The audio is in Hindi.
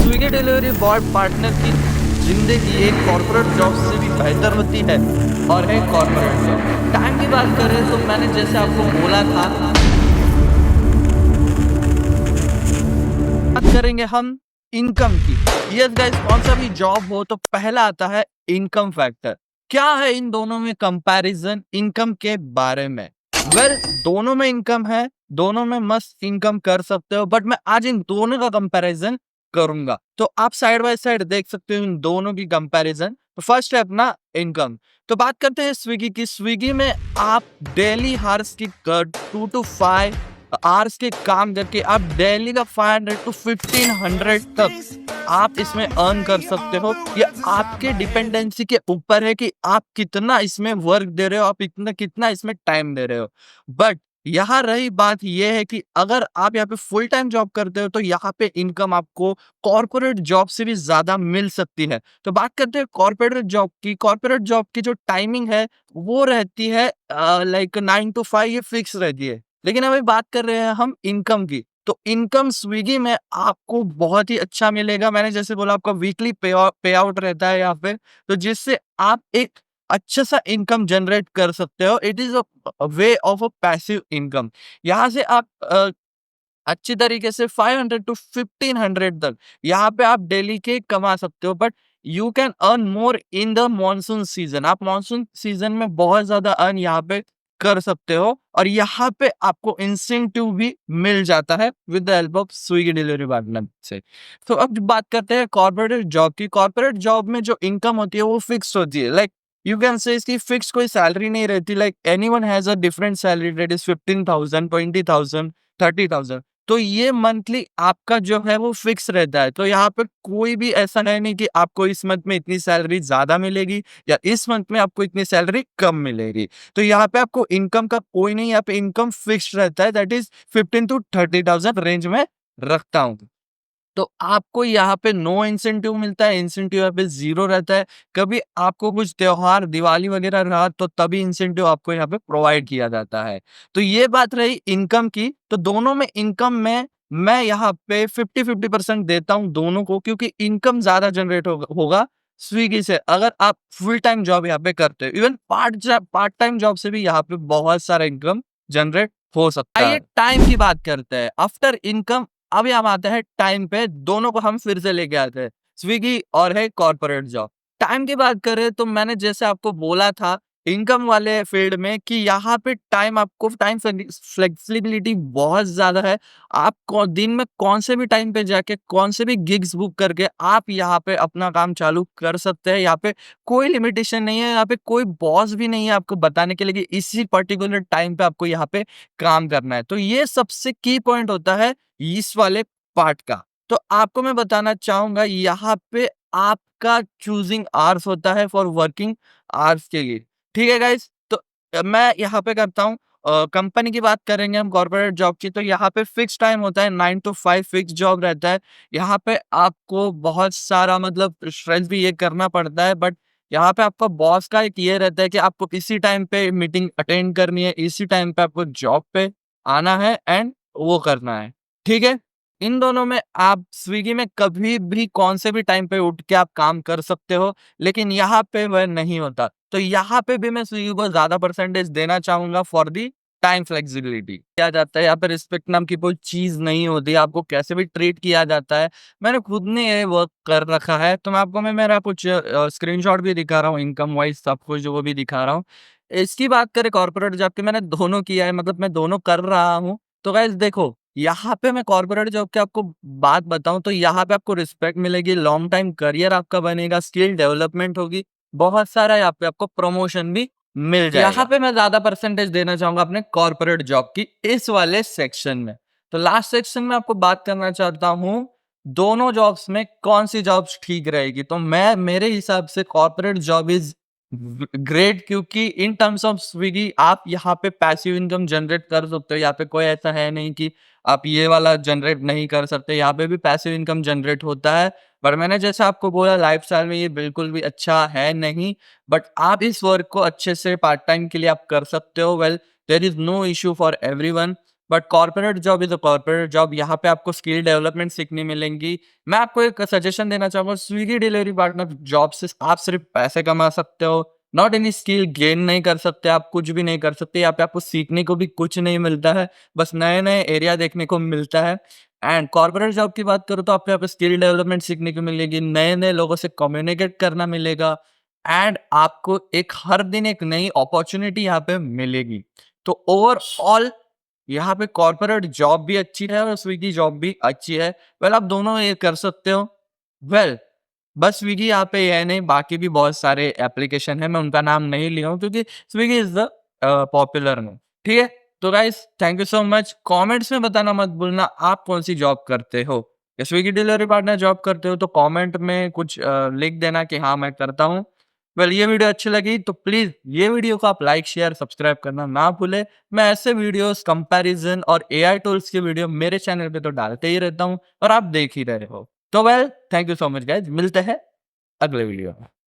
स्विगी डिलीवरी बॉय पार्टनर की जिंदगी एक कॉर्पोरेट जॉब से भी बेहतर होती है और है कॉर्पोरेट जॉब। टाइम की बात करें तो मैंने जैसे आपको बोला था, बात करेंगे हम इनकम की। यस गाइस, कौन सा भी जॉब हो तो पहला आता है इनकम फैक्टर। क्या है इन दोनों में कंपैरिजन इनकम के बारे में? दोनों में इनकम है, दोनों में मस्त इनकम कर सकते हो, बट मैं आज इन दोनों का कंपैरिजन करूंगा। तो आप साइड बाय साइड देख सकते हो इन दोनों की कंपैरिजन। फर्स्ट है अपना इनकम। तो बात करते हैं स्विगी की। स्विगी में आप डेली हार्स की 2 to 5 आवर्स के काम करके आप डेली का 500 to 1500 तक आप इसमें अर्न कर सकते हो। ये आपके डिपेंडेंसी के ऊपर है कि आप कितना इसमें वर्क दे रहे हो, आप इतना कितना इसमें टाइम दे रहे हो। बट यहाँ रही बात यह है कि अगर आप यहाँ पे फुल टाइम जॉब करते हो तो यहाँ पे इनकम आपको कॉर्पोरेट जॉब से भी ज्यादा मिल सकती है। तो बात करते हैं कॉर्पोरेट जॉब की। कॉर्पोरेट जॉब की जो टाइमिंग है वो रहती है लाइक 9 to 5, ये फिक्स रहती है। लेकिन अभी बात कर रहे हैं हम इनकम की। तो इनकम स्विगी में आपको बहुत ही अच्छा मिलेगा। मैंने जैसे बोला आपका वीकली पे आउट रहता है यहाँ पे, तो जिससे आप एक अच्छा सा इनकम जनरेट कर सकते हो। It is a way of a passive income. यहाँ से आप अच्छी तरीके से 500 to 1500 तक यहाँ पे आप डेली के कमा सकते हो। But you can earn more in the monsoon season. आप मॉनसून सीजन में बहुत ज्यादा अर्न यहाँ पे कर सकते हो और यहाँ पे आपको इंसेंटिव भी मिल जाता है with the help of Swiggy delivery partner से। तो अब बात करते हैं कॉर्पोरेट जॉब की। कॉर्पोरेट जॉब में जो इनकम होती है वो फिक्स होती है। लाइक यू कैन से इसकी फिक्स कोई सैलरी नहीं रहती। Like anyone has a different salary, that is 15,000, 20,000, 30,000। तो ये मंथली आपका जो है वो फिक्स रहता है। तो यहाँ पे कोई भी ऐसा है नहीं कि आपको इस मंथ में इतनी सैलरी ज्यादा मिलेगी या इस मंथ में आपको इतनी सैलरी कम मिलेगी। तो यहाँ पे आपको इनकम का कोई नहीं, यहाँ पे इनकम फिक्स रहता है, दैट इज 15 to 30,000 रेंज में रखता हूँ। तो आपको यहाँ पे नो इंसेंटिव मिलता है, इंसेंटिव यहाँ पे जीरो रहता है। कभी आपको कुछ त्योहार दिवाली वगैरह रहा तो तभी इंसेंटिव आपको यहाँ पे प्रोवाइड किया जाता है। तो ये बात रही इनकम की। तो दोनों में इनकम में मैं यहाँ पे 50-50% देता हूँ दोनों को, क्योंकि इनकम ज्यादा जनरेट होगा स्विगी से अगर आप फुल टाइम जॉब यहाँ पे करते हो। इवन पार्ट टाइम जॉब से भी यहाँ पे बहुत सारा इनकम जनरेट हो सकता है। आइए टाइम की बात करते हैं। आफ्टर इनकम अभी हम आते हैं टाइम पे। दोनों को हम फिर से लेके आते हैं, स्विगी और है कॉर्पोरेट जॉब। टाइम की बात करें तो मैंने जैसे आपको बोला था इनकम वाले फील्ड में कि यहाँ पे आपको टाइम फ्लेक्सिबिलिटी बहुत ज्यादा है। आप दिन में कौन से भी टाइम पे जाके कौन से भी गिग्स बुक करके आप यहाँ पे अपना काम चालू कर सकते हैं। यहाँ पे कोई लिमिटेशन नहीं है, यहाँ पे कोई बॉस भी नहीं है आपको बताने के लिए कि इसी पर्टिकुलर टाइम पे आपको यहाँ पे काम करना है। तो ये सबसे की पॉइंट होता है इस वाले पार्ट का। तो आपको मैं बताना चाहूंगा यहाँ पे आपका चूजिंग आवर्स होता है फॉर वर्किंग आवर्स के लिए। ठीक है गाइस। तो मैं यहाँ पे करता हूँ। कंपनी की बात करेंगे हम कॉर्पोरेट जॉब की, तो यहाँ पे फिक्स टाइम होता है, 9 to 5 फिक्स जॉब रहता है। यहाँ पे आपको बहुत सारा मतलब स्ट्रेस भी ये करना पड़ता है, बट यहाँ पे आपका बॉस का एक ये रहता है कि आपको इसी टाइम पे मीटिंग अटेंड करनी है, इसी टाइम पे आपको जॉब पे आना है एंड वो करना है। ठीक है। इन दोनों में आप स्विगी में कभी भी कौन से भी टाइम पे उठ के आप काम कर सकते हो, लेकिन यहाँ पे वह नहीं होता। तो यहाँ पे भी मैं स्विगी को ज्यादा परसेंटेज देना चाहूंगा फॉर दी टाइम फ्लेक्सिबिलिटी। किया जाता है यहाँ पे, रिस्पेक्ट नाम की कोई चीज नहीं होती, आपको कैसे भी ट्रीट किया जाता है। मैंने खुद ने ये वर्क कर रखा है, तो मैं आपको मेरा कुछ स्क्रीनशॉट भी दिखा रहा हूँ, इनकम वाइज सब कुछ जो वो भी दिखा रहा हूँ। इसकी बात करें कॉर्पोरेट जॉब की, मैंने दोनों किया है, मतलब मैं दोनों कर रहा हूँ। तो गाइस देखो, यहाँ पे मैं कॉर्पोरेट जॉब की आपको बात बताऊं तो यहाँ पे आपको रिस्पेक्ट मिलेगी, लॉन्ग टाइम करियर आपका बनेगा, स्किल डेवलपमेंट होगी, बहुत सारा यहाँ पे आपको प्रमोशन भी मिल जाएगा। यहाँ पे मैं ज्यादा परसेंटेज देना चाहूंगा अपने कॉर्पोरेट जॉब की इस वाले सेक्शन में। तो लास्ट सेक्शन में आपको बात करना चाहता हूँ दोनों जॉब्स में कौन सी जॉब्स ठीक रहेगी। तो मैं मेरे हिसाब से कॉर्पोरेट जॉब इज ग्रेट, क्योंकि इन टर्म्स ऑफ स्विगी आप यहाँ पे पैसिव इनकम जनरेट कर सकते हो। यहाँ पे कोई ऐसा है नहीं कि आप ये वाला जनरेट नहीं कर सकते, यहाँ पे भी पैसिव इनकम जनरेट होता है। पर मैंने जैसे आपको बोला लाइफस्टाइल में ये बिल्कुल भी अच्छा है नहीं, बट आप इस वर्क को अच्छे से पार्ट टाइम के लिए आप कर सकते हो। Well, there is no issue for everyone. But corporate job is a corporate job, यहाँ पे आपको स्किल डेवलपमेंट सीखने मिलेंगी। मैं आपको एक सजेशन देना चाहूँगा, स्विगी डिलीवरी पार्टनर जॉब से आप सिर्फ़ पैसे कमा सकते हो, नॉट एनी स्किल गेन नहीं कर सकते, आप कुछ भी नहीं कर सकते। यहाँ पे आपको सीखने को भी कुछ नहीं मिलता है, बस नए-नए एरिया देखने को मिलता है। एंड कॉर्पोरेट जॉब की बात करूँ तो आपको यहाँ पे स्किल डेवलपमेंट सीखने को मिलेगी, नए-नए लोगों से कम्युनिकेट करना मिलेगा एंड आपको एक हर दिन एक नई अपॉर्च्युनिटी यहाँ पे मिलेगी। तो ओवरऑल यहाँ पे कॉर्पोरेट जॉब भी अच्छी है और स्विगी जॉब भी अच्छी है। वेल आप दोनों ये कर सकते हो। वेल बस स्विगी यहाँ पे ये नहीं, बाकी भी बहुत सारे एप्लीकेशन है, मैं उनका नाम नहीं लिया हूँ क्योंकि Swiggy is the popular one. ठीक है? तो guys thank you so much. Comments में बताना मत भूलना आप कौन-सी जॉब करते हो? या स्विगी डिलीवरी पार्टनर जॉब करते हो तो कमेंट में कुछ लिख देना कि हाँ, मैं करता हूँ। वेल ये वीडियो अच्छी लगी तो प्लीज़ ये वीडियो को आप लाइक, शेयर, सब्सक्राइब करना ना भूलें। मैं ऐसे वीडियोज़ कंपैरिज़न और एआई टूल्स की वीडियो मेरे चैनल पे तो डालते ही रहता हूँ और आप देख ही रहे हो। तो well thank you so much guys, मिलते हैं अगले वीडियो में।